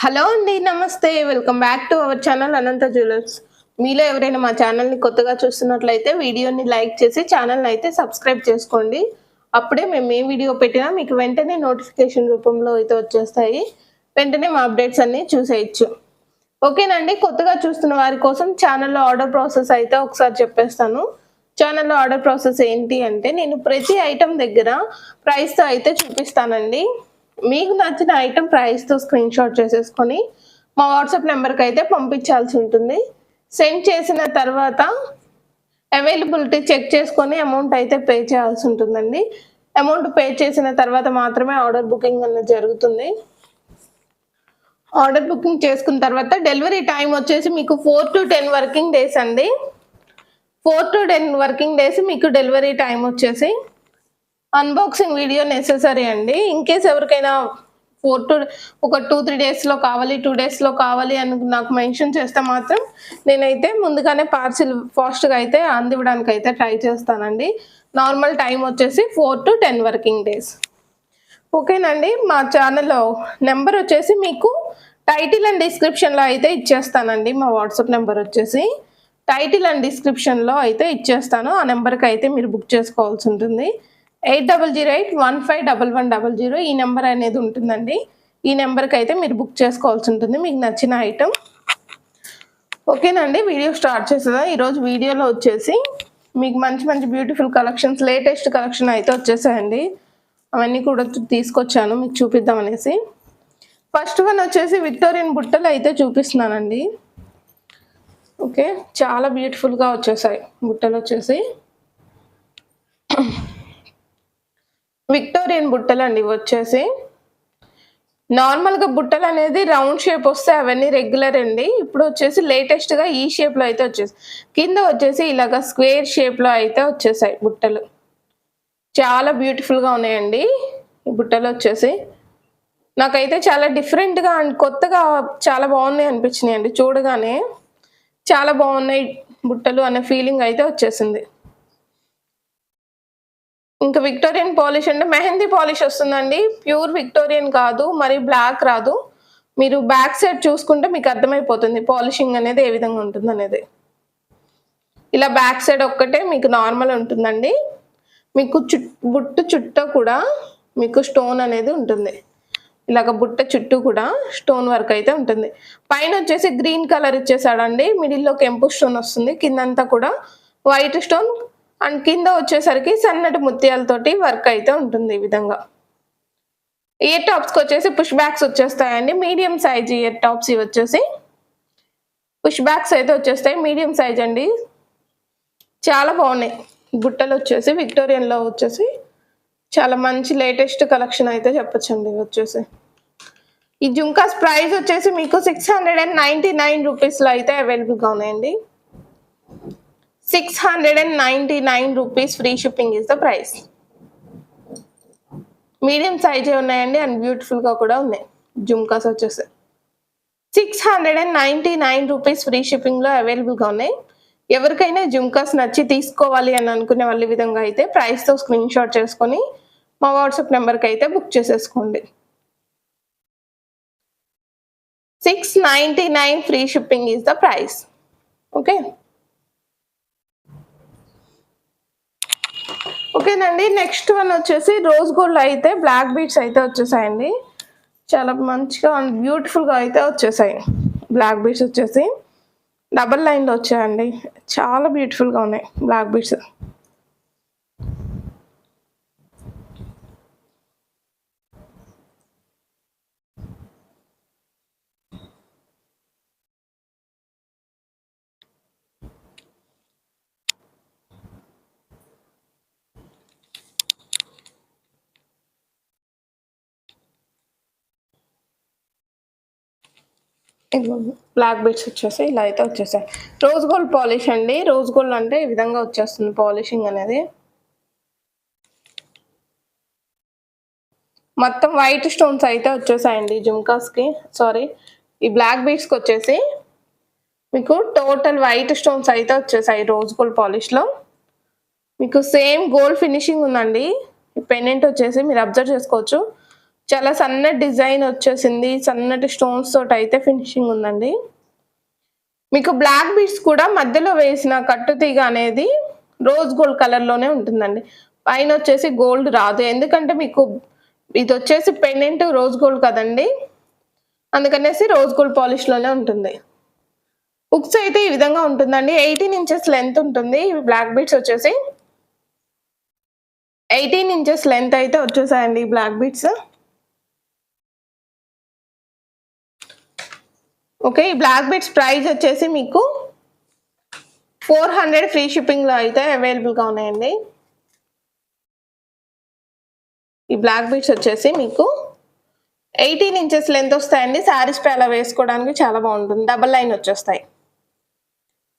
Hello అండి. నమస్తే. Welcome back to our channel Anantha jewellers. మీలో ఎవరైనా మా ఛానల్‌ని కొత్తగా చూస్తున్నట్లయితే వీడియోని లైక్ చేసి ఛానల్‌ని అయితే సబ్స్క్రైబ్ చేసుకోండి. అప్పుడే మేము ఏ వీడియో పెట్టినా మీకు వెంటనే నోటిఫికేషన్ రూపంలో అయితే వచ్చేస్తాయి. వెంటనే మా అప్డేట్స్ అన్నీ చూసేయొచ్చు. ఓకేనండి. కొత్తగా చూస్తున్న వారి కోసం ఛానల్‌లో ఆర్డర్ ప్రాసెస్ అయితే ఒకసారి చెప్పేస్తాను. ఛానల్‌లో ఆర్డర్ ప్రాసెస్ ఏంటి అంటే నేను ప్రతి ఐటెం దగ్గర ప్రైస్‌తో అయితే చూపిస్తానండి. మీకు నచ్చిన ఐటెం ప్రైస్‌తో స్క్రీన్ షాట్ చేసేసుకొని మా వాట్సాప్ నెంబర్‌కి అయితే పంపించాల్సి ఉంటుంది. సెండ్ చేసిన తర్వాత అవైలబిలిటీ చెక్ చేసుకొని అమౌంట్ అయితే పే చేయాల్సి ఉంటుందండి. అమౌంట్ పే చేసిన తర్వాత మాత్రమే ఆర్డర్ బుకింగ్ అనేది జరుగుతుంది. ఆర్డర్ బుకింగ్ చేసుకున్న తర్వాత డెలివరీ టైం వచ్చేసి మీకు 4-10 వర్కింగ్ డేస్ అండి. 4-10 వర్కింగ్ డేస్ మీకు డెలివరీ టైం వచ్చేసి. అన్బాక్సింగ్ వీడియో నెసెసరీ అండి. ఇన్‌కేస్ ఎవరికైనా 2-3 డేస్‌లో కావాలి, 2 డేస్‌లో కావాలి అని నాకు మెన్షన్ చేస్తే మాత్రం నేనైతే ముందుగానే పార్సిల్ ఫాస్ట్‌గా అయితే అందివ్వడానికి అయితే ట్రై చేస్తానండి. నార్మల్ టైం వచ్చేసి 4-10 వర్కింగ్ డేస్. ఓకేనండి. మా ఛానల్‌లో నెంబర్ వచ్చేసి మీకు టైటిల్ అండ్ డిస్క్రిప్షన్‌లో అయితే ఇచ్చేస్తానండి. మా వాట్సాప్ నెంబర్ వచ్చేసి టైటిల్ అండ్ డిస్క్రిప్షన్‌లో అయితే ఇచ్చేస్తాను. ఆ నెంబర్‌కి అయితే మీరు బుక్ చేసుకోవాల్సి ఉంటుంది. 8008151100 ఈ నెంబర్ అనేది ఉంటుందండి. ఈ నెంబర్‌కి అయితే మీరు బుక్ చేసుకోవాల్సి ఉంటుంది మీకు నచ్చిన ఐటెం. ఓకేనండి. వీడియో స్టార్ట్ చేసేదా. ఈరోజు వీడియోలో వచ్చేసి మీకు మంచి మంచి బ్యూటిఫుల్ కలెక్షన్స్, లేటెస్ట్ కలెక్షన్ అయితే వచ్చేసాయండి. అవన్నీ కూడా తీసుకొచ్చాను మీకు చూపిద్దామనేసి. ఫస్ట్ వన్ వచ్చేసి విక్టోరియన్ బుట్టలు అయితే చూపిస్తున్నానండి. ఓకే, చాలా బ్యూటిఫుల్గా వచ్చేసాయి బుట్టలు వచ్చేసి. విక్టోరియన్ బుట్టలు అండి వచ్చేసి. నార్మల్‌గా బుట్టలు అనేది రౌండ్ షేప్ వస్తే అవన్నీ రెగ్యులర్ అండి. ఇప్పుడు వచ్చేసి లేటెస్ట్‌గా ఈ షేప్‌లో అయితే వచ్చేసి కింద వచ్చేసి ఇలాగ స్క్వేర్ షేప్‌లో అయితే వచ్చేసాయి బుట్టలు. చాలా బ్యూటిఫుల్‌గా ఉన్నాయండి ఈ బుట్టలు వచ్చేసి. నాకైతే చాలా డిఫరెంట్‌గా అండ్ కొత్తగా చాలా బాగున్నాయి అనిపించినాయండి చూడగానే. చాలా బాగున్నాయి బుట్టలు అనే ఫీలింగ్ అయితే వచ్చేసింది. ఇంకా విక్టోరియన్ పాలిష్ అంటే మెహందీ పాలిష్ వస్తుందండి. ప్యూర్ విక్టోరియన్ కాదు, మరి బ్లాక్ రాదు. మీరు బ్యాక్ సైడ్ చూసుకుంటే మీకు అర్థమైపోతుంది పాలిషింగ్ అనేది ఏ విధంగా ఉంటుందనేది. ఇలా బ్యాక్ సైడ్ ఒక్కటే మీకు నార్మల్ ఉంటుందండి. మీకు బుట్ట చుట్టూ కూడా మీకు స్టోన్ అనేది ఉంటుంది. ఇలాగ బుట్ట చుట్టూ కూడా స్టోన్ వర్క్ అయితే ఉంటుంది. పైన వచ్చేసి గ్రీన్ కలర్ ఇచ్చేసాడండి. మిడిల్‌లో కెంపు స్టోన్ వస్తుంది. కిందంతా కూడా వైట్ స్టోన్ అండ్ కింద వచ్చేసరికి సన్నటి ముత్యాలతోటి వర్క్ అయితే ఉంటుంది ఈ విధంగా. ఇయర్ టాప్స్‌కి వచ్చేసి పుష్ బ్యాక్స్ వచ్చేస్తాయండి. మీడియం సైజ్ ఇయర్ టాప్స్ ఇవి వచ్చేసి. పుష్ బ్యాక్స్ అయితే వచ్చేస్తాయి. మీడియం సైజ్ అండి. చాలా బాగున్నాయి బుట్టలు వచ్చేసి. విక్టోరియన్‌లో వచ్చేసి చాలా మంచి లేటెస్ట్ కలెక్షన్ అయితే చెప్పొచ్చండి ఇవి వచ్చేసి. ఈ జుంకాస్ ప్రైస్ వచ్చేసి మీకు 699 రూపీస్‌లో అయితే అవైలబుల్‌గా ఉన్నాయండి. 699 rupees free shipping is the price. Medium సైజే ఉన్నాయండి అండ్ బ్యూటిఫుల్‌గా కూడా ఉన్నాయి జుంకాస్ వచ్చేసి. 699 రూపీస్ ఫ్రీ షిప్పింగ్‌లో అవైలబుల్‌గా ఉన్నాయి. ఎవరికైనా జుంకాస్ నచ్చి తీసుకోవాలి అని అనుకునే వాళ్ళ విధంగా అయితే ప్రైస్‌తో స్క్రీన్ షాట్ చేసుకొని మా వాట్సాప్ నెంబర్‌కి అయితే బుక్ చేసేసుకోండి. 699 free shipping is the price. Okay. ఓకేనండి. నెక్స్ట్ వన్ వచ్చేసి రోజ్ గోల్డ్ అయితే బ్లాక్ బీడ్స్ అయితే వచ్చేసాయండి. చాలా మంచిగా అండ్ బ్యూటిఫుల్‌గా అయితే వచ్చేసాయి. బ్లాక్ బీడ్స్ వచ్చేసి డబల్ లైన్‌లో వచ్చాయండి. చాలా బ్యూటిఫుల్‌గా ఉన్నాయి బ్లాక్ బీడ్స్. బ్లాక్ బీడ్స్ వచ్చేసి ఇలా అయితే వచ్చేసాయి. రోజ్ గోల్డ్ పాలిష్ అండి. రోజ్ గోల్డ్ అంటే ఈ విధంగా వచ్చేస్తుంది పాలిషింగ్ అనేది. మొత్తం వైట్ స్టోన్స్ అయితే వచ్చేసాయండి జుంకాస్‌కి. సారీ, ఈ బ్లాక్ బీడ్స్‌కి వచ్చేసి మీకు టోటల్ వైట్ స్టోన్స్ అయితే వచ్చేసాయి రోజ్ గోల్డ్ పాలిష్‌లో. మీకు సేమ్ గోల్డ్ ఫినిషింగ్ ఉందండి. ఈ పెండెంట్ వచ్చేసి మీరు అబ్జర్వ్ చేసుకోవచ్చు. చాలా సన్నటి డిజైన్ వచ్చేసింది, సన్నటి స్టోన్స్ తోటి అయితే ఫినిషింగ్ ఉందండి. మీకు బ్లాక్ బీడ్స్ కూడా మధ్యలో వేసిన కట్టుతీగ అనేది రోజ్ గోల్డ్ కలర్లోనే ఉంటుందండి. పైన వచ్చేసి గోల్డ్ రాదు, ఎందుకంటే మీకు ఇది వచ్చేసి పెండెంట్ రోజ్ గోల్డ్ కదండి, అందుకనేసి రోజ్ గోల్డ్ పాలిష్లోనే ఉంటుంది. హుక్స్ అయితే ఈ విధంగా ఉంటుందండి. 18 ఇంచెస్ లెంత్ ఉంటుంది. ఇవి బ్లాక్ బీడ్స్ వచ్చేసి 18 ఇంచెస్ లెంత్ అయితే వచ్చేసాయండి ఈ బ్లాక్ బీడ్స్. ఓకే, ఈ బ్లాక్ బీడ్స్ ప్రైస్ వచ్చేసి మీకు 400 ఫ్రీ షిప్పింగ్లో అయితే అవైలబుల్గా ఉన్నాయండి. ఈ బ్లాక్ బీడ్స్ వచ్చేసి మీకు 18 ఇంచెస్ లెంత్ వస్తాయండి. శారీస్ పై అలా వేసుకోవడానికి చాలా బాగుంటుంది. డబల్ లైన్ వచ్చేస్తాయి.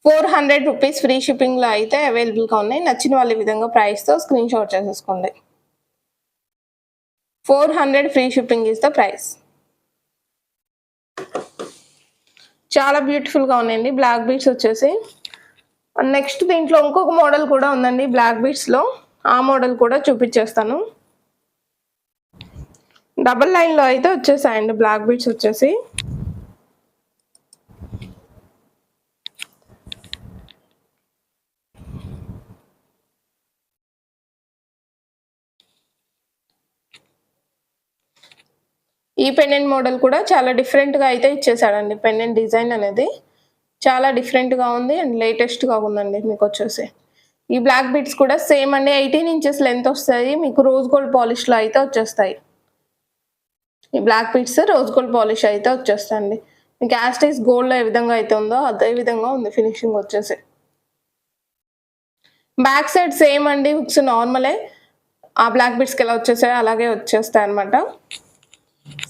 400 రూపీస్ ఫ్రీ షిప్పింగ్లో అయితే అవైలబుల్గా ఉన్నాయి. నచ్చిన వాళ్ళ విధంగా ప్రైస్తో స్క్రీన్ షాట్ చేసేసుకోండి. 400 free shipping is the price. చాలా బ్యూటిఫుల్గా ఉన్నాయండి బ్లాక్ బీడ్స్ వచ్చేసి. నెక్స్ట్ దీంట్లో ఇంకొక మోడల్ కూడా ఉందండి బ్లాక్ బీడ్స్లో, ఆ మోడల్ కూడా చూపించేస్తాను. డబల్ లైన్లో అయితే వచ్చేసాయండి బ్లాక్ బీడ్స్ వచ్చేసి. ఈ పెండెంట్ మోడల్ కూడా చాలా డిఫరెంట్గా అయితే ఇచ్చేసాడండి. పెండెంట్ డిజైన్ అనేది చాలా డిఫరెంట్గా ఉంది అండ్ లేటెస్ట్గా ఉందండి మీకు వచ్చేసి. ఈ బ్లాక్ బీడ్స్ కూడా సేమ్ అండి, 18 ఇంచెస్ లెంత్ వస్తాయి. మీకు రోజ్ గోల్డ్ పాలిష్లో అయితే వచ్చేస్తాయి. ఈ black beads rose gold polish అయితే వచ్చేస్తాయండి. మీకు యాస్టైస్ గోల్డ్లో ఏ విధంగా అయితే ఉందో అదే విధంగా ఉంది ఫినిషింగ్ వచ్చేసి. బ్యాక్ సైడ్ సేమ్ అండి, హుక్స్ నార్మలే. ఆ బ్లాక్ బీడ్స్కి ఎలా వచ్చేసాయో అలాగే వచ్చేస్తాయి అనమాట.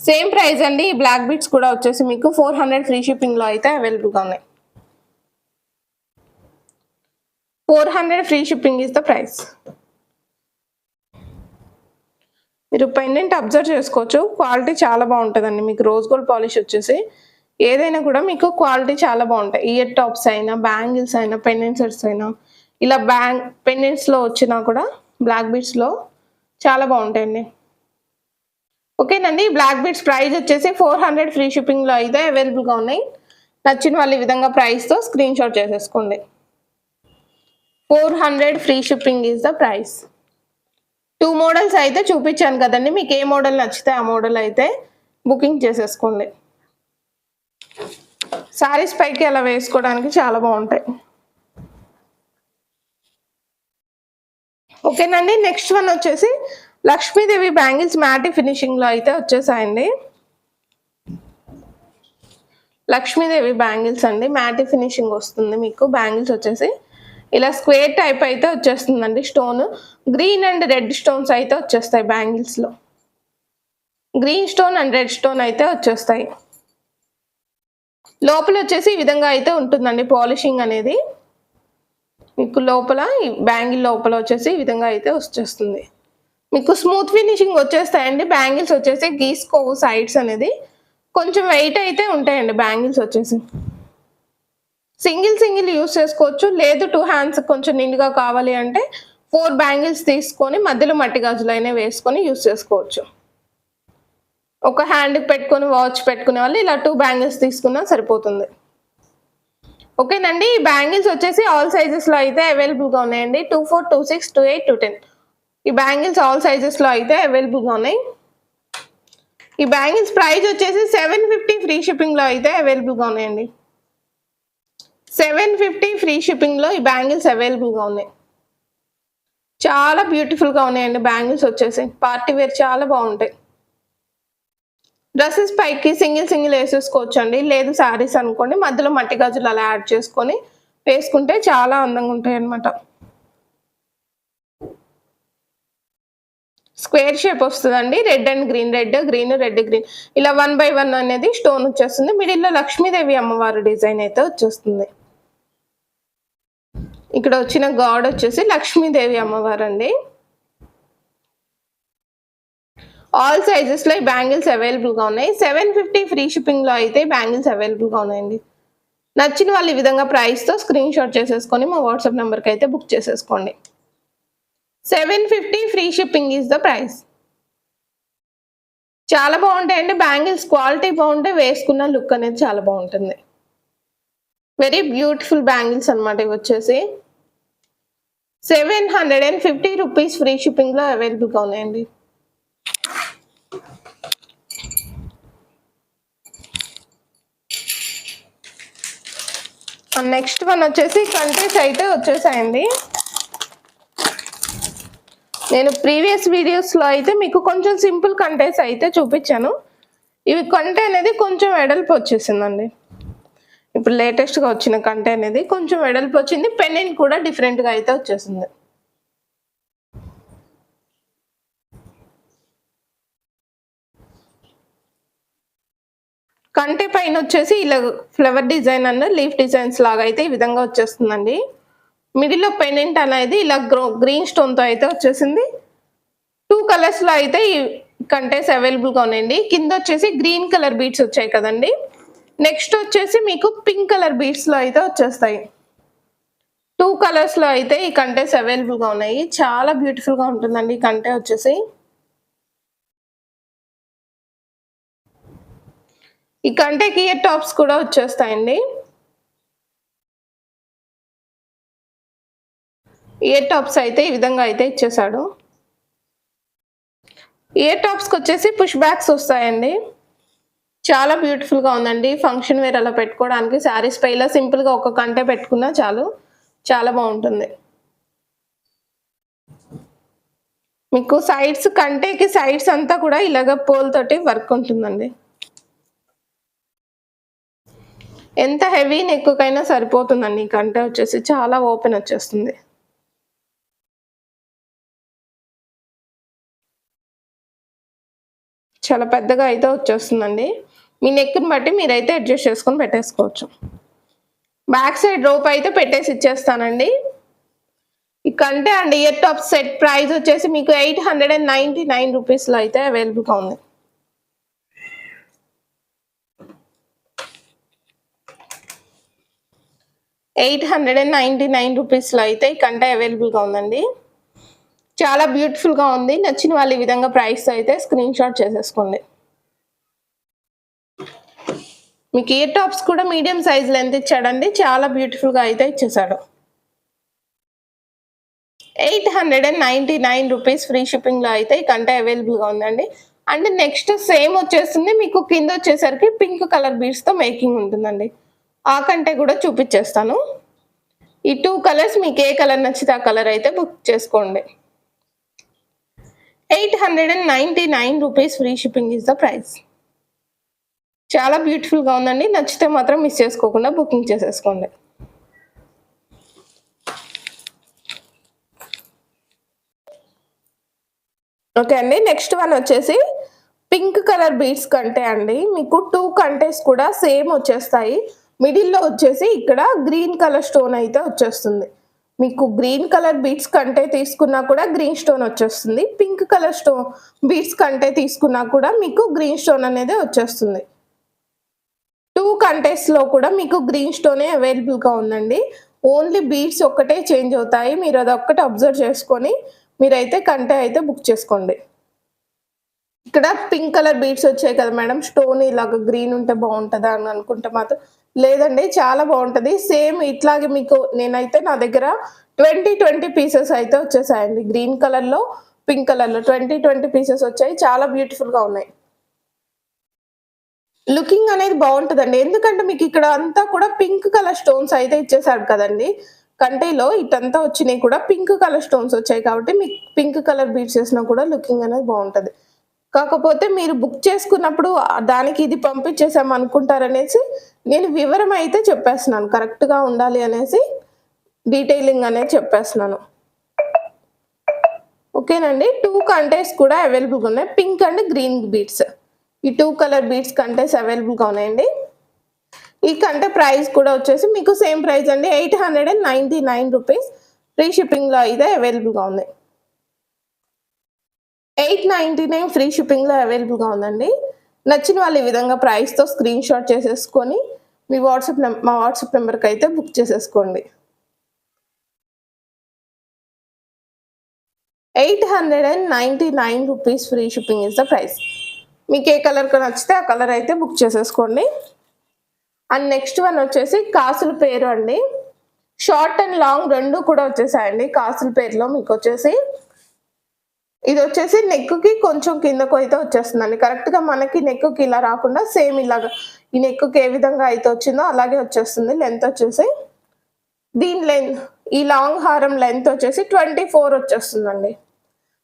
సేమ్ ప్రైస్ అండి. ఈ బ్లాక్ బీడ్స్ కూడా వచ్చేసి మీకు 400 ఫ్రీ షిప్పింగ్లో అయితే అవైలబుల్గా ఉన్నాయి. 400 free shipping is the price. మీరు పెండెంట్ అబ్జర్వ్ చేసుకోవచ్చు, క్వాలిటీ చాలా బాగుంటుందండి. మీకు రోజ్ గోల్డ్ పాలిష్ వచ్చేసి ఏదైనా కూడా మీకు క్వాలిటీ చాలా బాగుంటాయి. ఇయర్ టాప్స్ అయినా, బ్యాంగిల్స్ అయినా, పెండెంట్ సెట్స్ అయినా, ఇలా పెండెంట్స్లో వచ్చినా కూడా బ్లాక్ బీడ్స్లో చాలా బాగుంటాయండి. ఓకేనండి, బ్లాక్ బీడ్స్ ప్రైస్ వచ్చేసి 400 ఫ్రీ షిప్పింగ్లో అయితే అవైలబుల్గా ఉన్నాయి. నచ్చిన వాళ్ళు ఈ విధంగా ప్రైస్తో స్క్రీన్ షాట్ చేసేసుకోండి. 400 free shipping is the price. 2 models అయితే చూపించాను కదండి, మీకు ఏ మోడల్ నచ్చితే ఆ మోడల్ అయితే బుకింగ్ చేసేసుకోండి. శారీస్ పైకి అలా వేసుకోవడానికి చాలా బాగుంటాయి. ఓకేనండి, నెక్స్ట్ వన్ వచ్చేసి లక్ష్మీదేవి బ్యాంగిల్స్ మ్యాటీ ఫినిషింగ్లో అయితే వచ్చేసాయండి. లక్ష్మీదేవి బ్యాంగిల్స్ అండి, మ్యాటీ ఫినిషింగ్ వస్తుంది మీకు. బ్యాంగిల్స్ వచ్చేసి ఇలా స్క్వేర్ టైప్ అయితే వచ్చేస్తుందండి. Stone green and red stones అయితే వచ్చేస్తాయి బ్యాంగిల్స్లో. Green stone and red stone అయితే వచ్చేస్తాయి. లోపల వచ్చేసి ఈ విధంగా అయితే ఉంటుందండి పాలిషింగ్ అనేది. మీకు లోపల ఈ బ్యాంగిల్ లోపల వచ్చేసి ఈ విధంగా అయితే వచ్చేస్తుంది. మీకు స్మూత్ ఫినిషింగ్ వచ్చేస్తాయండి. బ్యాంగిల్స్ వచ్చేసి గీసుకోవు సైడ్స్ అనేది, కొంచెం వెయిట్ అయితే ఉంటాయండి బ్యాంగిల్స్ వచ్చేసి. సింగిల్ యూస్ చేసుకోవచ్చు, లేదు 2 హ్యాండ్స్ కొంచెం నిండుగా కావాలి అంటే 4 బ్యాంగిల్స్ తీసుకొని మధ్యలో మట్టి గాజులైనా వేసుకొని యూస్ చేసుకోవచ్చు. ఒక హ్యాండ్కి పెట్టుకొని వాచ్ పెట్టుకునే వాళ్ళు ఇలా 2 బ్యాంగిల్స్ తీసుకున్నా సరిపోతుంది. ఓకేనండి, ఈ బ్యాంగిల్స్ వచ్చేసి ఆల్ సైజెస్లో అయితే అవైలబుల్గా ఉన్నాయండి. 24, 26, 28, 210 ఈ బ్యాంగిల్స్ ఆల్ సైజెస్లో అయితే అవైలబుల్గా ఉన్నాయి. ఈ బ్యాంగిల్స్ ప్రైస్ వచ్చేసి 750 ఫ్రీ షిప్పింగ్లో అయితే అవైలబుల్గా ఉన్నాయండి. 750 ఫ్రీ షిప్పింగ్లో ఈ బ్యాంగిల్స్ అవైలబుల్గా ఉన్నాయి. చాలా బ్యూటిఫుల్గా ఉన్నాయండి బ్యాంగిల్స్ వచ్చేసి. పార్టీ వేర్ చాలా బాగుంటాయి. డ్రెస్సెస్ పైకి సింగిల్ వేసేసుకోవచ్చు అండి, లేదు శారీస్ అనుకోండి మధ్యలో మట్టి గాజులు అలా యాడ్ చేసుకొని వేసుకుంటే చాలా అందంగా ఉంటాయి అన్నమాట. స్క్వేర్ షేప్ వస్తుందండి, red and green, red green, red green ఇలా 1 by 1 అనేది స్టోన్ వచ్చేస్తుంది. మిడిల్లో లక్ష్మీదేవి అమ్మవారు డిజైన్ అయితే వచ్చేస్తుంది. ఇక్కడ వచ్చిన గాడ్ వచ్చేసి లక్ష్మీదేవి అమ్మవారు అండి. ఆల్ సైజెస్లో ఈ బ్యాంగిల్స్ అవైలబుల్గా ఉన్నాయి. 750 ఫ్రీ షిప్పింగ్లో అయితే బ్యాంగిల్స్ అవైలబుల్గా ఉన్నాయండి. నచ్చిన వాళ్ళు ఈ విధంగా ప్రైస్తో స్క్రీన్ షాట్ చేసేసుకొని మా వాట్సాప్ నెంబర్కి అయితే బుక్ చేసేసుకోండి. 750 free shipping is the price. చాలా బాగుంటాయండి బ్యాంగిల్స్, క్వాలిటీ బాగుంటే వేసుకున్న లుక్ అనేది చాలా బాగుంటుంది. వెరీ బ్యూటిఫుల్ బ్యాంగిల్స్ అనమాట ఇవి వచ్చేసి 750 రూపీస్ ఫ్రీ షిప్పింగ్ లో అవైలబుల్ గా ఉన్నాయండి. నెక్స్ట్ వన్ వచ్చేసి కంటెస్ అయితే వచ్చేసాయండి. నేను ప్రీవియస్ వీడియోస్లో అయితే మీకు కొంచెం సింపుల్ కంటెస్ అయితే చూపించాను. ఇవి కంటె అనేది కొంచెం వెడల్పు వచ్చేసిందండి. ఇప్పుడు లేటెస్ట్గా వచ్చిన కంటె అనేది కొంచెం వెడల్పు వచ్చింది. పెండెంట్ కూడా డిఫరెంట్గా అయితే వచ్చేసింది. కంటె పైన వచ్చేసి ఇలా ఫ్లవర్ డిజైన్ అన్న లీఫ్ డిజైన్స్ లాగా అయితే ఈ విధంగా వచ్చేస్తుందండి. మిడిల్లో పెండెంట్ అనేది ఇలా గ్రీన్ స్టోన్తో అయితే వచ్చేసింది. 2 కలర్స్లో అయితే ఈ కంటెస్ అవైలబుల్గా ఉన్నాయండి. కింద వచ్చేసి గ్రీన్ కలర్ బీడ్స్ వచ్చాయి కదండి. నెక్స్ట్ వచ్చేసి మీకు పింక్ కలర్ బీడ్స్లో అయితే వచ్చేస్తాయి. 2 కలర్స్లో అయితే ఈ కంటెస్ అవైలబుల్గా ఉన్నాయి. చాలా బ్యూటిఫుల్గా ఉంటుందండి ఈ కంటె వచ్చేసి. ఈ కంటెకి ఇయర్ టాప్స్ కూడా వచ్చేస్తాయండి. ఇయర్ టాప్స్ అయితే ఈ విధంగా అయితే ఇచ్చేసాడు. ఇయర్ టాప్స్కి వచ్చేసి పుష్ బ్యాక్స్ వస్తాయండి. చాలా బ్యూటిఫుల్గా ఉందండి. ఫంక్షన్ వేర్ అలా పెట్టుకోవడానికి శారీస్ పై ఇలా సింపుల్గా ఒక కంటె పెట్టుకున్నా చాలు, చాలా బాగుంటుంది. మీకు సైడ్స్ కంటెకి సైడ్స్ అంతా కూడా ఇలాగ పోల్ తోటి వర్క్ ఉంటుందండి. ఎంత హెవీ నెక్కుకైనా సరిపోతుందండి. ఈ కంటె వచ్చేసి చాలా ఓపెన్ వచ్చేస్తుంది. చాలా పెద్దగా అయితే వచ్చేస్తుందండి. మీ నెక్ని బట్టి మీరైతే అడ్జస్ట్ చేసుకొని పెట్టేసుకోవచ్చు. బ్యాక్ సైడ్ రోప్ అయితే పెట్టేసి ఇచ్చేస్తానండి. ఈ కంటె and year top set price వచ్చేసి మీకు 899 రూపీస్లో అయితే అవైలబుల్గా ఉంది. ₹899 అయితే ఈ కంటె అవైలబుల్గా ఉందండి. చాలా బ్యూటిఫుల్గా ఉంది. నచ్చిన వాళ్ళు ఈ విధంగా ప్రైస్ అయితే స్క్రీన్ షాట్ చేసేసుకోండి. మీకు ఇయర్ టాప్స్ కూడా మీడియం సైజ్ లెంత్ ఇచ్చాడండి. చాలా బ్యూటిఫుల్గా అయితే ఇచ్చేసాడు. 899 రూపీస్ ఫ్రీ షిప్పింగ్లో అయితే ఈ కంటె అవైలబుల్గా ఉందండి. అండ్ నెక్స్ట్ సేమ్ వచ్చేస్తుంది మీకు కింద వచ్చేసరికి పింక్ కలర్ బీడ్స్తో మేకింగ్ ఉంటుందండి. ఆ కంటె కూడా చూపించేస్తాను. ఈ 2 కలర్స్ మీకు ఏ కలర్ నచ్చితే ఆ కలర్ అయితే బుక్ చేసుకోండి. 899 rupees free shipping is the price. చాలా బ్యూటిఫుల్గా ఉందండి. నచ్చితే మాత్రం మిస్ చేసుకోకుండా బుకింగ్ చేసేసుకోండి. ఓకే అండి, నెక్స్ట్ వన్ వచ్చేసి పింక్ కలర్ బీడ్స్ కంటె అండి. మీకు 2 కంటెస్ కూడా సేమ్ వచ్చేస్తాయి. మిడిల్లో వచ్చేసి ఇక్కడ గ్రీన్ కలర్ స్టోన్ అయితే వచ్చేస్తుంది. మీకు గ్రీన్ కలర్ బీడ్స్ కంటె తీసుకున్నా కూడా గ్రీన్ స్టోన్ వచ్చేస్తుంది. పింక్ కలర్ బీడ్స్ కంటె తీసుకున్నా కూడా మీకు గ్రీన్ స్టోన్ అనేది వచ్చేస్తుంది. 2 కంటెస్లో కూడా మీకు గ్రీన్ స్టోనే అవైలబుల్గా ఉందండి. ఓన్లీ బీడ్స్ ఒక్కటే చేంజ్ అవుతాయి. మీరు అదొక్కటి అబ్జర్వ్ చేసుకొని మీరైతే కంటె అయితే బుక్ చేసుకోండి. ఇక్కడ పింక్ కలర్ బీడ్స్ వచ్చాయి కదా మేడం, స్టోన్ ఇలాగ గ్రీన్ ఉంటే బాగుంటుందా అని అనుకుంటే మాత్రం లేదండి, చాలా బాగుంటుంది. సేమ్ ఇట్లాగే మీకు నేనైతే నా దగ్గర 20 పీసెస్ అయితే వచ్చేసాయండి. గ్రీన్ కలర్లో పింక్ కలర్లో 20 పీసెస్ వచ్చాయి. చాలా బ్యూటిఫుల్గా ఉన్నాయి. లుకింగ్ అనేది బాగుంటుందండి. ఎందుకంటే మీకు ఇక్కడ అంతా కూడా పింక్ కలర్ స్టోన్స్ అయితే ఇచ్చేసాడు కదండి. కంటెలో ఇటంతా వచ్చినాయి కూడా పింక్ కలర్ స్టోన్స్ వచ్చాయి కాబట్టి మీకు పింక్ కలర్ బీడ్స్ వేసినా కూడా లుకింగ్ అనేది బాగుంటుంది. కాకపోతే మీరు బుక్ చేసుకున్నప్పుడు దానికి ఇది పంపించేసాం అనుకుంటారనేసి నేను వివరం అయితే చెప్పేస్తున్నాను. కరెక్ట్గా ఉండాలి అనేసి డీటెయిలింగ్ అనేది చెప్పేస్తున్నాను. ఓకేనండి, 2 కంటెస్ కూడా అవైలబుల్గా ఉన్నాయి. పింక్ అండ్ గ్రీన్ బీడ్స్, ఈ 2 కలర్ బీడ్స్ కంటెస్ అవైలబుల్గా ఉన్నాయండి. ఈ కంటె ప్రైస్ కూడా వచ్చేసి మీకు సేమ్ ప్రైస్ అండి, 899 రూపీస్ ఫ్రీ షిప్పింగ్లో అయితే అవైలబుల్గా ఉంది. 899 ఫ్రీ షిప్పింగ్లో అవైలబుల్గా ఉందండి. నచ్చిన వాళ్ళు ఈ విధంగా ప్రైస్తో స్క్రీన్ షాట్ చేసేసుకొని మీ మా వాట్సాప్ నెంబర్కి అయితే బుక్ చేసేసుకోండి. 899 rupees free shipping is the price. మీకు ఏ కలర్ నచ్చితే ఆ కలర్ అయితే బుక్ చేసేసుకోండి. అండ్ నెక్స్ట్ వన్ వచ్చేసి కాసుల పేరు అండి. షార్ట్ అండ్ లాంగ్ రెండు కూడా వచ్చేసాయండి కాసుల పేరులో. మీకు వచ్చేసి ఇది వచ్చేసి నెక్కి కొంచెం కిందకు అయితే వచ్చేస్తుందండి. కరెక్ట్గా మనకి నెక్కి ఇలా రాకుండా సేమ్ ఇలాగా ఈ నెక్కి ఏ విధంగా అయితే వచ్చిందో అలాగే వచ్చేస్తుంది. లెంత్ వచ్చేసి దీని లెంత్ ఈ లాంగ్ హారం లెంత్ వచ్చేసి 24 వచ్చేస్తుందండి.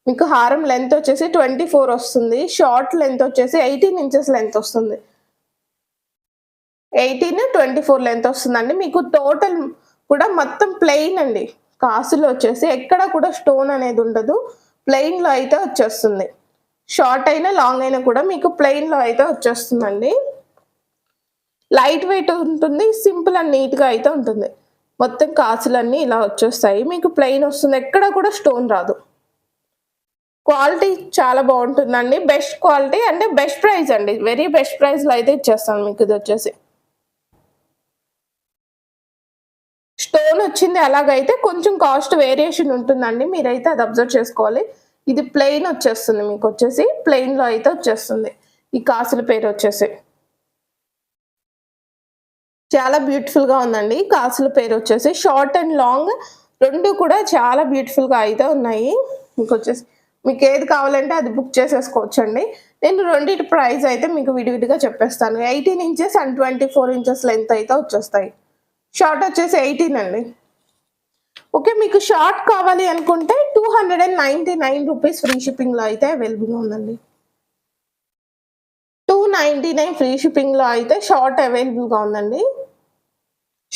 మీకు హారం లెంత్ వచ్చేసి 24 వస్తుంది. షార్ట్ లెంత్ వచ్చేసి 18 ఇంచెస్ లెంత్ వస్తుంది. 18, 24 లెంత్ వస్తుందండి. మీకు టోటల్ కూడా మొత్తం ప్లెయిన్ అండి. కాసులు వచ్చేసి ఎక్కడ కూడా స్టోన్ అనేది ఉండదు. ప్లెయిన్లో అయితే వచ్చేస్తుంది. షార్ట్ అయినా లాంగ్ అయినా కూడా మీకు ప్లెయిన్లో అయితే వచ్చేస్తుందండి. లైట్ వెయిట్ ఉంటుంది. సింపుల్ అండ్ నీట్గా అయితే ఉంటుంది. మొత్తం కాసులన్నీ ఇలా వచ్చేస్తాయి. మీకు ప్లెయిన్ వస్తుంది. ఎక్కడ కూడా స్టోన్ రాదు. క్వాలిటీ చాలా బాగుంటుందండి. బెస్ట్ క్వాలిటీ అంటే బెస్ట్ ప్రైస్ అండి. వెరీ బెస్ట్ ప్రైస్లో అయితే ఇచ్చేస్తాను మీకు. ఇది వచ్చేసి స్టోన్ వచ్చింది అలాగైతే కొంచెం కాస్ట్ వేరియేషన్ ఉంటుందండి. మీరైతే అది అబ్జర్వ్ చేసుకోవాలి. ఇది ప్లెయిన్ వచ్చేస్తుంది. మీకు వచ్చేసి ప్లెయిన్లో అయితే వచ్చేస్తుంది. ఈ కాసుల పేరు వచ్చేసి చాలా బ్యూటిఫుల్గా ఉందండి. కాసుల పేరు వచ్చేసి షార్ట్ అండ్ లాంగ్ రెండు కూడా చాలా బ్యూటిఫుల్గా అయితే ఉన్నాయి. మీకు వచ్చేసి మీకు ఏది కావాలంటే అది బుక్ చేసేసుకోవచ్చండి. నేను రెండింటి ప్రైస్ అయితే మీకు విడివిడిగా చెప్పేస్తాను. 18 ఇంచెస్ అండ్ 24 ఇంచెస్ లెంత్ అయితే వచ్చేస్తాయి. షార్ట్ వచ్చేసి 18 అండి. ఓకే, మీకు షార్ట్ కావాలి అనుకుంటే 299 రూపీస్ ఫ్రీ షిప్పింగ్లో అయితే అవైలబుల్గా ఉందండి. 299 ఫ్రీ షిప్పింగ్లో అయితే షార్ట్ అవైలబుల్గా ఉందండి.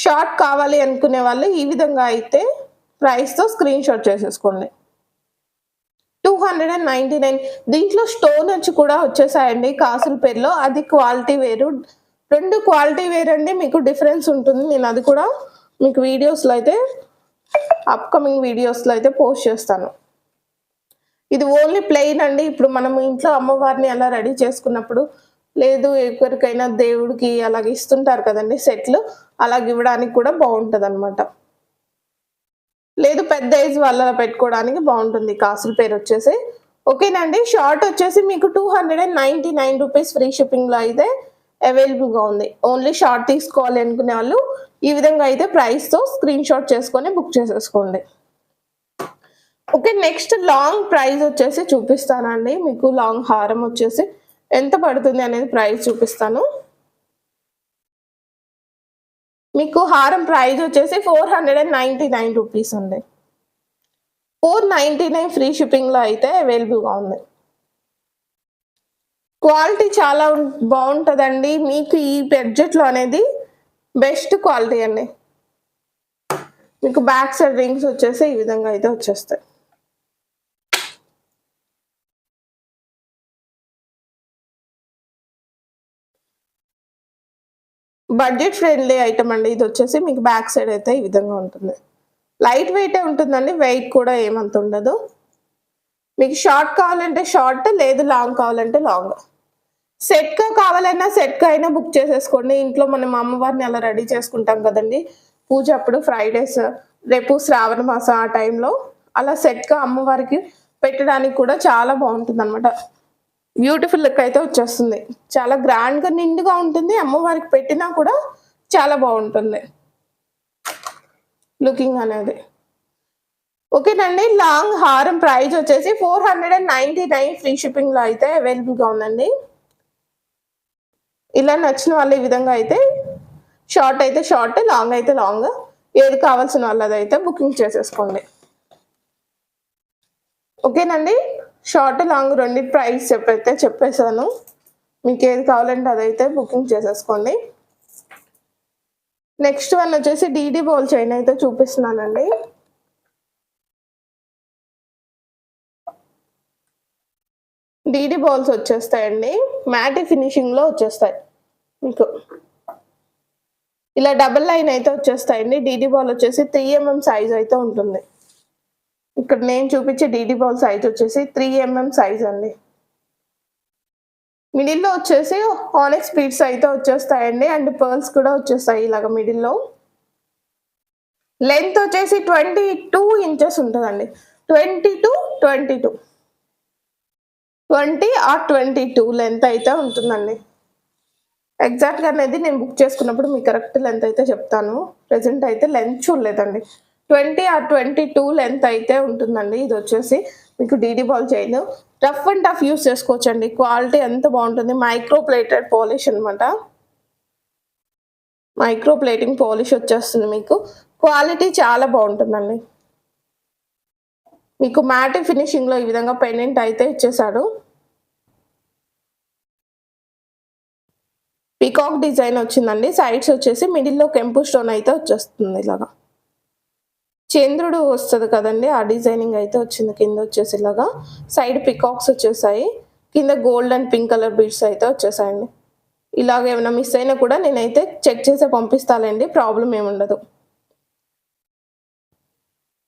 షార్ట్ కావాలి అనుకునే వాళ్ళు ఈ విధంగా అయితే ప్రైస్తో స్క్రీన్ షాట్ చేసేసుకోండి. 299. దీంట్లో స్టోన్ వచ్చి కూడా వచ్చేసాయండి కాసుల పేరులో. అది క్వాలిటీ వేరు. రెండు క్వాలిటీ వేరండి. మీకు డిఫరెన్స్ ఉంటుంది. నేను అది కూడా మీకు వీడియోస్లో అయితే అప్కమింగ్ వీడియోస్లో అయితే పోస్ట్ చేస్తాను. ఇది ఓన్లీ ప్లెయిన్ అండి. ఇప్పుడు మనం ఇంట్లో అమ్మవారిని అలా రెడీ చేసుకున్నప్పుడు లేదు ఎవరికైనా దేవుడికి అలాగ ఇస్తుంటారు కదండి సెట్లు, అలాగ ఇవ్వడానికి కూడా బాగుంటుంది అనమాట. లేదు పెద్ద ఏజ్ వాళ్ళ పెట్టుకోవడానికి బాగుంటుంది కాసుల పేరు వచ్చేసి. ఓకేనండి. షార్ట్ వచ్చేసి మీకు 299 రూపీస్ ఫ్రీ షిప్పింగ్లో అయితే అవైలబుల్గా ఉంది. ఓన్లీ షార్ట్ తీసుకోవాలి అనుకునే వాళ్ళు ఈ విధంగా అయితే ప్రైస్తో స్క్రీన్ షాట్ చేసుకొని బుక్ చేసేసుకోండి. ఓకే, నెక్స్ట్ లాంగ్ ప్రైస్ వచ్చేసి చూపిస్తానండి. మీకు లాంగ్ హారం వచ్చేసి ఎంత పడుతుంది అనేది ప్రైస్ చూపిస్తాను. మీకు హారం ప్రైస్ వచ్చేసి 499 రూపీస్ అండి. 499 ఫ్రీ షిప్పింగ్లో అయితే అవైలబుల్గా ఉంది. క్వాలిటీ చాలా బాగుంటుందండి. మీకు ఈ బడ్జెట్లో అనేది బెస్ట్ క్వాలిటీ అండి. మీకు బ్యాక్ సైడ్ రింగ్స్ వచ్చేసి ఈ విధంగా అయితే వచ్చేస్తాయి. బడ్జెట్ ఫ్రెండ్లీ ఐటమ్ అండి. ఇది వచ్చేసి మీకు బ్యాక్ సైడ్ అయితే ఈ విధంగా ఉంటుంది. లైట్ వెయిటే ఉంటుందండి. వెయిట్ కూడా ఏమంత ఉండదు. మీకు షార్ట్ కావాలంటే షార్ట్, లేదు లాంగ్ కావాలంటే లాంగ్. సెట్గా కావాలన్నా సెట్గా అయినా బుక్ చేసేసుకోండి. ఇంట్లో మనం అమ్మవారిని అలా రెడీ చేసుకుంటాం కదండి పూజ అప్పుడు, ఫ్రైడేస్, రేపు శ్రావణ మాసం ఆ టైంలో అలా సెట్గా అమ్మవారికి పెట్టడానికి కూడా చాలా బాగుంటుంది అనమాట. బ్యూటిఫుల్ లుక్ అయితే వచ్చేస్తుంది. చాలా గ్రాండ్గా నిండుగా ఉంటుంది. అమ్మవారికి పెట్టినా కూడా చాలా బాగుంటుంది లుకింగ్ అనేది. ఓకేనండి. లాంగ్ హారం ప్రైస్ వచ్చేసి 499 ఫ్రీ షిప్పింగ్లో అయితే అవైలబుల్గా ఉందండి. ఇలా నచ్చిన వాళ్ళు ఈ విధంగా అయితే షార్ట్ అయితే షార్ట్, లాంగ్ అయితే లాంగ్, ఏది కావాల్సిన వాళ్ళదైతే బుకింగ్ చేసేసుకోండి. ఓకేనండి. షార్ట్ లాంగ్ రెండు ప్రైస్ చెప్పేసాను. మీకు ఏది కావాలంటే అదైతే బుకింగ్ చేసేసుకోండి. నెక్స్ట్ వన్ వచ్చేసి డీడీ బౌల్ చైన్ అయితే చూపిస్తున్నానండి. డీడీ బౌల్స్ వచ్చేస్తాయండి. మ్యాటీ ఫినిషింగ్లో వచ్చేస్తాయి. మీకు ఇలా డబుల్ లైన్ అయితే వచ్చేస్తాయండి. డీడీ బాల్ వచ్చేసి 3 mm సైజ్ అయితే ఉంటుంది. ఇక్కడ నేను చూపించే డీడీ బాల్ సైజ్ వచ్చేసి 3 mm సైజ్ అండి. మిడిల్లో వచ్చేసి ఆనెక్స్ బీడ్స్ అయితే వచ్చేస్తాయండి. అండ్ పర్ల్స్ కూడా వచ్చేస్తాయి ఇలాగ మిడిల్లో. లెంత్ వచ్చేసి 22 ఇంచెస్ ఉంటుందండి. 22 20 ఆర్ 22 లెంత్ అయితే ఉంటుందండి. ఎగ్జాక్ట్గా అనేది నేను బుక్ చేసుకున్నప్పుడు మీకు కరెక్ట్ లెంత్ అయితే చెప్తాను. ప్రెజెంట్ అయితే లెంత్ చూడలేదండి. 20 ఆర్ 22 లెంత్ అయితే ఉంటుందండి. ఇది వచ్చేసి మీకు DD ball chain. Rough and tough use చేసుకోవచ్చండి. క్వాలిటీ ఎంత బాగుంటుంది. మైక్రో ప్లేటెడ్ పాలిష్ అనమాట. మైక్రో ప్లేటింగ్ పాలిష్ వచ్చేస్తుంది మీకు. క్వాలిటీ చాలా బాగుంటుందండి. మీకు మ్యాట్ ఫినిషింగ్లో ఈ విధంగా పెండెంట్ అయితే ఇచ్చేసాడు. పీకాక్ డిజైన్ వచ్చిందండి. సైడ్స్ వచ్చేసి మిడిల్లో కెంపు స్టోన్ అయితే వచ్చేస్తుంది. ఇలాగా చంద్రుడు వస్తుంది కదండి, ఆ డిజైనింగ్ అయితే వచ్చింది. కింద వచ్చేసి ఇలాగా సైడ్ పికాక్స్ వచ్చేసాయి. కింద gold and pink colour beads అయితే వచ్చేసాయండి. ఇలాగ ఏమైనా మిస్ అయినా కూడా నేనైతే చెక్ చేసి పంపిస్తానండి. ప్రాబ్లం ఏముండదు.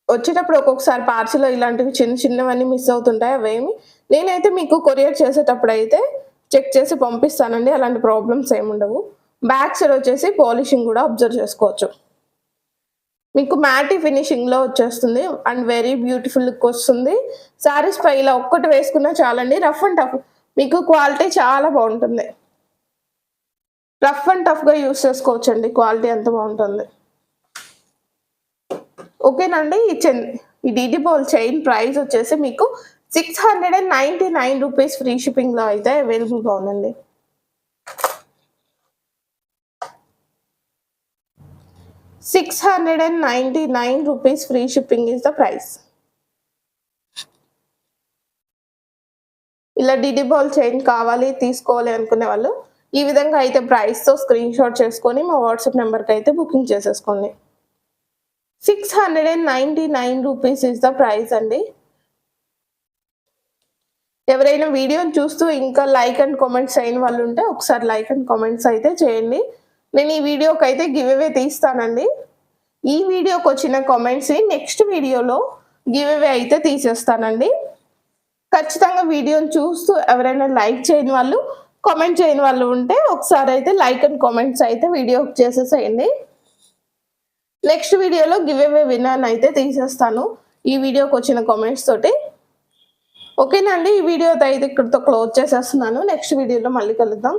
వచ్చేటప్పుడు ఒక్కొక్కసారి పార్సిల్లో ఇలాంటివి చిన్న చిన్నవన్నీ మిస్ అవుతుంటాయి. అవేమి నేనైతే మీకు కొరియర్ చేసేటప్పుడు అయితే చెక్ చేసి పంపిస్తానండి. అలాంటి ప్రాబ్లమ్స్ ఏముండవు. బ్యాక్ సైడ్ వచ్చేసి పాలిషింగ్ కూడా అబ్జర్వ్ చేసుకోవచ్చు. మీకు మ్యాటీ ఫినిషింగ్లో వచ్చేస్తుంది అండ్ వెరీ బ్యూటిఫుల్ లుక్ వస్తుంది. శారీస్ పై ఇలా ఒక్కటి వేసుకున్నా చాలండి. రఫ్ అండ్ టఫ్ మీకు క్వాలిటీ చాలా బాగుంటుంది. రఫ్ అండ్ టఫ్గా యూస్ చేసుకోవచ్చు అండి. క్వాలిటీ ఎంత బాగుంటుంది. ఓకేనండి. ఈ డీడీ బాల్ చైన్ ప్రైస్ వచ్చేసి మీకు 699 రూపీస్ ఫ్రీ షిప్పింగ్లో అయితే అవైలబుల్గా ఉందండి. 699 rupees free shipping is the price. ఇలా డీడీ బాల్ చైన్ కావాలి తీసుకోవాలి అనుకునే వాళ్ళు ఈ విధంగా అయితే ప్రైస్తో స్క్రీన్ షాట్ చేసుకొని మా వాట్సాప్ నెంబర్కి అయితే బుకింగ్ చేసేసుకోండి. 699 రూపీస్ ఇస్ ద ప్రైస్ అండి. ఎవరైనా వీడియోని చూస్తూ ఇంకా లైక్ అండ్ కామెంట్స్ అయిన వాళ్ళు ఉంటే ఒకసారి లైక్ అండ్ కామెంట్స్ అయితే చేయండి. నేను ఈ వీడియోకి అయితే గివ్ అవే తీస్తానండి. ఈ వీడియోకి వచ్చిన కామెంట్స్ నెక్స్ట్ వీడియోలో గివ్ అవే అయితే తీసేస్తానండి. ఖచ్చితంగా వీడియోని చూస్తూ ఎవరైనా లైక్ చేయని వాళ్ళు కామెంట్ చేయని వాళ్ళు ఉంటే ఒకసారి అయితే లైక్ అండ్ కామెంట్స్ అయితే వీడియోకి చేసేసేయండి. నెక్స్ట్ వీడియోలో గివ్ అవే విన్నర్ అయితే తీసేస్తాను ఈ వీడియోకి వచ్చిన కామెంట్స్ తోటి. ఓకేనండి. ఈ వీడియో అయితే ఇక్కడితో క్లోజ్ చేసేస్తున్నాను. నెక్స్ట్ వీడియోలో మళ్ళీ కలుద్దాం.